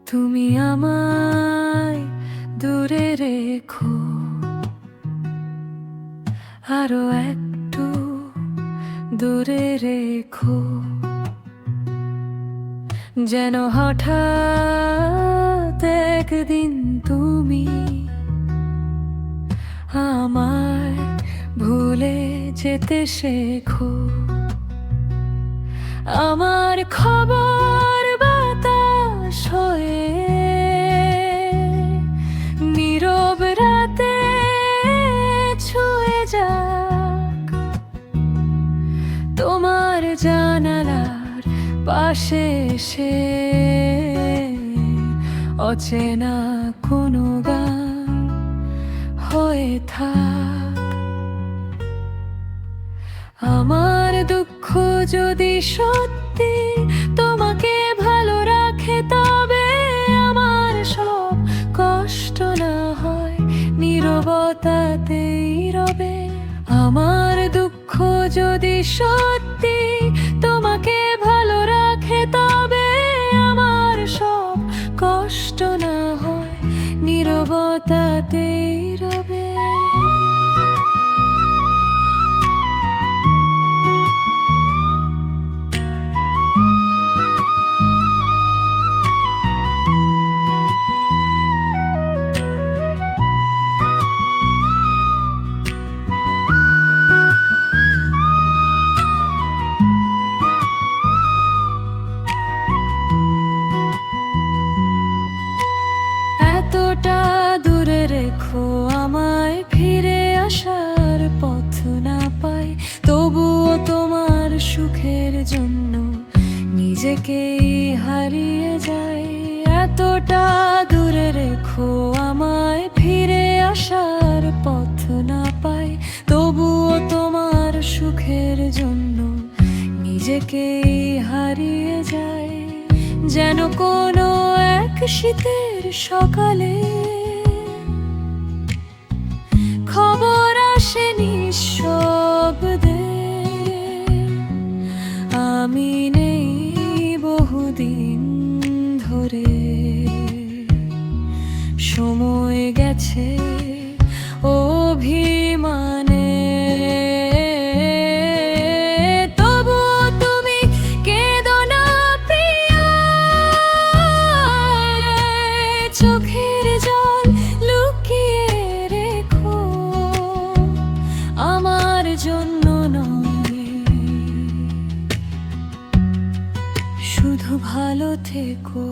তুমি আমায় দূরে রেখো, আরো একটু দূরে রেখো, যেন হঠাৎ একদিন তুমি আমায় ভুলে যেতে শেখো। আমার খবর বাতাস হয়ে নীরব রাতে ছুঁয়ে যাক, তোমার জানালার পাশে এসে অচেনা কোনো গান হয়ে থাক। আমার দুঃখ যদি সত্যি তোমাকে ভালো রাখে, তবে আমার সব কষ্ট না হয় নীরবতাতেই রবে। আমার দুঃখ যদি সত্যি তোমাকে ভালো রাখে, তবে আমার সব কষ্ট না হয় নীরবতাতেই রবে। এতটা দূরে রেখো আমায়, ফিরে আসার পথ না পাই, তবুও তোমার সুখের জন্য নিজেকেই হারিয়ে যাই। এতটা দূরে রেখো আমায়, ফিরে আসার পথ না পাই, তবুও তোমার সুখের জন্য নিজেকেই হারিয়ে যাই। যেন কোনো এক শীতের সকালে খবর আসে নিঃশব্দে, আমি নেই বহুদিন ধরে, সময় গেছে অভিমানে, তবুও তুমি কেঁদো না প্রিয়া, চোখের জল লুকিয়ে রেখো, আমার জন্য নয়, শুধু ভালো থেকো।